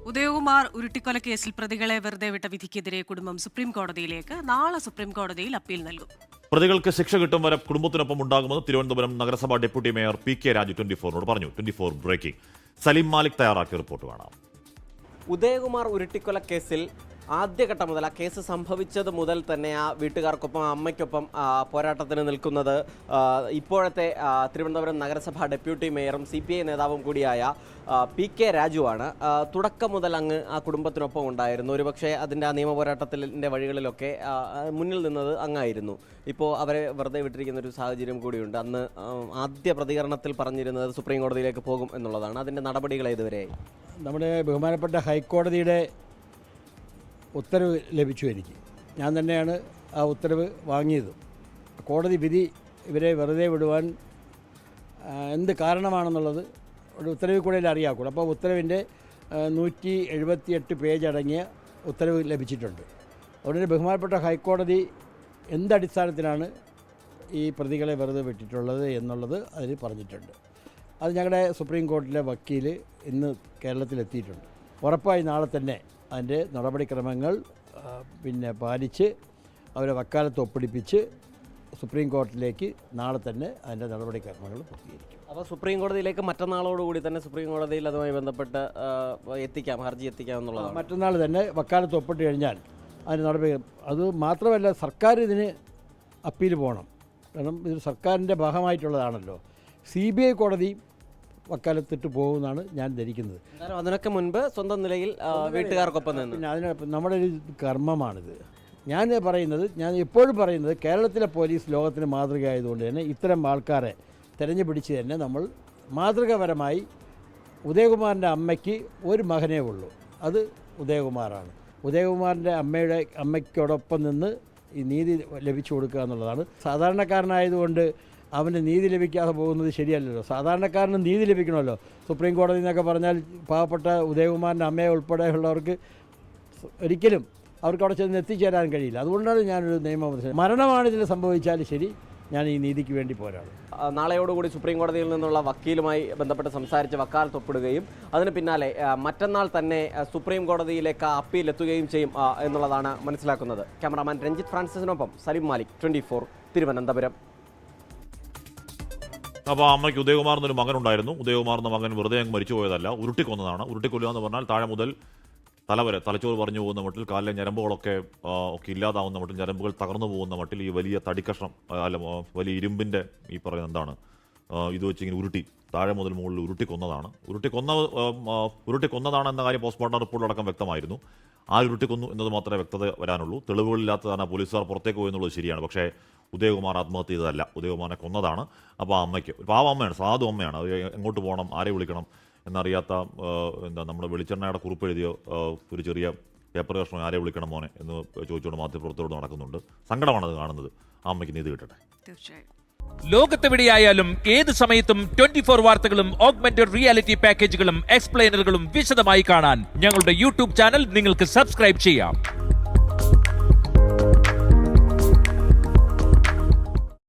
ഉദയകുമാർ ഉരുട്ടിക്കൊലക്കേസിൽ പ്രതികളെ വെറുതെ വിട്ട വിധിക്കെതിരെ കുടുംബം സുപ്രീം കോടതിയിലേക്ക്. നാളെ സുപ്രീം കോടതിയിൽ അപ്പീൽ നൽകും. പ്രതികൾക്ക് ശിക്ഷ കിട്ടും വരെ കുടുംബത്തിനൊപ്പം ഉണ്ടാകുമെന്ന് തിരുവനന്തപുരം നഗരസഭാ ഡെപ്യൂട്ടി മേയർ PK രാജു 24-നോട് പറഞ്ഞു. 24 ബ്രേക്കിംഗ്. സലീം മാലിക് തയ്യാറാക്കിയ റിപ്പോർട്ട് കാണാം. ഉദയകുമാർ ഉരുട്ടിക്കൊലക്കേസിൽ ആദ്യഘട്ടം മുതൽ ആ കേസ് സംഭവിച്ചത് മുതൽ തന്നെ ആ വീട്ടുകാർക്കൊപ്പം അമ്മയ്ക്കൊപ്പം പോരാട്ടത്തിന് നിൽക്കുന്നത് ഇപ്പോഴത്തെ തിരുവനന്തപുരം നഗരസഭാ ഡെപ്യൂട്ടി മേയറും CPI നേതാവും കൂടിയായ PK രാജുവാണ്. തുടക്കം മുതൽ അങ്ങ് ആ കുടുംബത്തിനൊപ്പം ഉണ്ടായിരുന്നു. ഒരുപക്ഷെ അതിൻ്റെ ആ നിയമ പോരാട്ടത്തിൻ്റെ വഴികളിലൊക്കെ മുന്നിൽ നിന്നത് അങ്ങായിരുന്നു. ഇപ്പോൾ അവരെ വെറുതെ വിട്ടിരിക്കുന്ന ഒരു സാഹചര്യം കൂടിയുണ്ട്. അന്ന് ആദ്യ പ്രതികരണത്തിൽ പറഞ്ഞിരുന്നത് സുപ്രീം കോടതിയിലേക്ക് പോകും എന്നുള്ളതാണ്. അതിൻ്റെ നടപടികൾ ഇതുവരെയായി. നമ്മുടെ ബഹുമാനപ്പെട്ട ഹൈക്കോടതിയുടെ ഉത്തരവ് ലഭിച്ചു. എനിക്ക് ഞാൻ തന്നെയാണ് ആ ഉത്തരവ് വാങ്ങിയത്. കോടതി വിധി ഇവരെ വെറുതെ വിടുവാൻ എന്ത് കാരണമാണെന്നുള്ളത് ഒരു ഉത്തരവിൽ കൂടെ അറിയാക്കുള്ളൂ. അപ്പോൾ ഉത്തരവിൻ്റെ 178 പേജ് അടങ്ങിയ ഉത്തരവ് ലഭിച്ചിട്ടുണ്ട്. അതുകൊണ്ട് ബഹുമാനപ്പെട്ട ഹൈക്കോടതി എന്തടിസ്ഥാനത്തിലാണ് ഈ പ്രതികളെ വെറുതെ വിട്ടിട്ടുള്ളത് എന്നുള്ളത് അതിൽ പറഞ്ഞിട്ടുണ്ട്. അത് ഞങ്ങളുടെ സുപ്രീം കോടതിയിലെ വക്കീൽ ഇന്ന് കേരളത്തിലെത്തിയിട്ടുണ്ട്. ഉറപ്പായി നാളെ തന്നെ അതിൻ്റെ നടപടിക്രമങ്ങൾ പാലിച്ച് അവരെ വക്കാലത്ത് ഒപ്പിടിപ്പിച്ച് സുപ്രീം കോടതിയിലേക്ക് നാളെ തന്നെ അതിൻ്റെ നടപടിക്രമങ്ങൾ പൂർത്തീകരിക്കും. അപ്പോൾ സുപ്രീം കോടതിയിലേക്ക് മറ്റന്നാളോടുകൂടി തന്നെ സുപ്രീം കോടതിയിൽ അതുമായി ബന്ധപ്പെട്ട് ഹർജി എത്തിക്കാം എന്നുള്ളതാണ്. മറ്റന്നാൾ തന്നെ വക്കാലത്ത് ഒപ്പിട്ട് കഴിഞ്ഞാൽ അതിന് നടപടി. അത് മാത്രമല്ല, സർക്കാർ ഇതിന് അപ്പീൽ പോകണം. കാരണം ഇത് സർക്കാരിൻ്റെ ഭാഗമായിട്ടുള്ളതാണല്ലോ. CBI കോടതി വക്കാലത്തിട്ട് പോകുമെന്നാണ് ഞാൻ ധരിക്കുന്നത്. അതിനൊക്കെ മുൻപ് സ്വന്തം നിലയിൽ വീട്ടുകാർക്കൊപ്പം നിന്ന് പിന്നെ അതിനൊപ്പം നമ്മുടെ ഒരു കർമ്മമാണിത്. ഞാൻ എപ്പോഴും പറയുന്നത് കേരളത്തിലെ പോലീസ് ലോകത്തിന് മാതൃകയായതുകൊണ്ട് തന്നെ ഇത്തരം ആൾക്കാരെ തിരഞ്ഞുപിടിച്ച് തന്നെ നമ്മൾ മാതൃകാപരമായി ഉദയകുമാറിൻ്റെ അമ്മയ്ക്ക് ഒരു മകനേ ഉള്ളൂ, അത് ഉദയകുമാറാണ്. ഉദയകുമാറിൻ്റെ അമ്മയ്ക്കോടൊപ്പം നിന്ന് ഈ നീതി ലഭിച്ചു കൊടുക്കുക എന്നുള്ളതാണ്. സാധാരണക്കാരനായതുകൊണ്ട് അവന് നീതി ലഭിക്കാതെ പോകുന്നത് ശരിയല്ലല്ലോ. സാധാരണക്കാരന് നീതി ലഭിക്കണമല്ലോ. സുപ്രീം കോടതി എന്നൊക്കെ പറഞ്ഞാൽ പാവപ്പെട്ട ഉദയകുമാറിൻ്റെ അമ്മയെ ഉൾപ്പെടെയുള്ളവർക്ക് ഒരിക്കലും അവർക്ക് അവിടെ ചെന്ന് എത്തിച്ചേരാൻ കഴിയില്ല. അതുകൊണ്ടാണ് ഞാനൊരു നിയമം, മരണമാണ് ഇതിൽ സംഭവിച്ചാൽ ശരി, ഞാൻ ഈ നീതിക്ക് വേണ്ടി പോരാടും. നാളെയോടുകൂടി സുപ്രീം കോടതിയിൽ നിന്നുള്ള വക്കീലുമായി ബന്ധപ്പെട്ട് സംസാരിച്ച് വക്കാലത്ത് ഒപ്പിടുകയും അതിന് പിന്നാലെ മറ്റന്നാൾ തന്നെ സുപ്രീം കോടതിയിലേക്ക് അപ്പീൽ എത്തുകയും ചെയ്യും എന്നുള്ളതാണ് മനസ്സിലാക്കുന്നത്. ക്യാമറാമാൻ രഞ്ജിത്ത് ഫ്രാൻസിസിനൊപ്പം സലീം മാലിക്, 24 തിരുവനന്തപുരം. അപ്പോൾ അമ്മയ്ക്ക് ഉദയകുമാർ എന്നൊരു മകനുണ്ടായിരുന്നു. ഉദയകുമാർ എന്ന മകൻ വെറുതെ അങ്ങ് മരിച്ചു പോയതല്ല, ഉരുട്ടിക്കൊന്നതാണ്. ഉരുട്ടിക്കൊല്ലുക എന്ന് പറഞ്ഞാൽ താഴെ മുതൽ തലവരെ തലച്ചോറ് പറഞ്ഞു പോകുന്ന മട്ടിൽ, കാലിലെ ഞരമ്പുകളൊക്കെ ഇല്ലാതാവുന്ന മട്ടിൽ, ഞരമ്പുകൾ തകർന്നു പോകുന്ന മട്ടിൽ ഈ വലിയ തടിക്കഷ്ണം വലിയ ഇരുമ്പിൻ്റെ ഈ പറയുന്ന എന്താണ് ഇത് വെച്ച് ഇങ്ങനെ ഉരുട്ടി താഴെ മുതൽ മുകളിൽ ഉരുട്ടിക്കൊന്നതാണ്. ഉരുട്ടിക്കൊന്നതാണ് എന്ന കാര്യം പോസ്റ്റ്മോർട്ടം റിപ്പോർട്ടിലടക്കം വ്യക്തമായിരുന്നു. ഉരുട്ടിക്കൊന്നു എന്നത് മാത്രമേ വ്യക്തത വരാനുള്ളൂ. തെളിവുകളില്ലാത്തതാണ് പോലീസുകാർ പുറത്തേക്ക് പോയി എന്നുള്ളത് ശരിയാണ്. പക്ഷേ ഉദയകുമാർ ആത്മഹത്യ ചെയ്തതല്ല, ഉദയകുമാറിനെ കൊന്നതാണ്. അപ്പോൾ ആ അമ്മയ്ക്ക് ഒരു പാവ അമ്മയാണ്, സാധു അമ്മയാണ്. അത് എങ്ങോട്ട് പോകണം, ആരെ വിളിക്കണം എന്നറിയാത്ത നമ്മുടെ വെളിച്ചെണ്ണയുടെ കുറിപ്പ് എഴുതിയ ഒരു ചെറിയ പേപ്പർ കഷ്ണം, ആരെ വിളിക്കണം മോനെ എന്ന് ചോദിച്ചുകൊണ്ട് മാധ്യമപ്രവർത്തകരോട് നടക്കുന്നുണ്ട്. സങ്കടമാണത് കാണുന്നത്. ആ അമ്മയ്ക്ക് നീതി കിട്ടട്ടെ. തീർച്ചയായും. ലോകത്തെവിടെയായാലും ഏത് സമയത്തും 24 വാർത്തകളും ഓഗ്മെന്റഡ് റിയാലിറ്റി പാക്കേജുകളും എക്സ്പ്ലെയിനറുകളും വിശദമായി കാണാൻ ഞങ്ങളുടെ YouTube ചാനൽ നിങ്ങൾക്ക് സബ്സ്ക്രൈബ് ചെയ്യാം.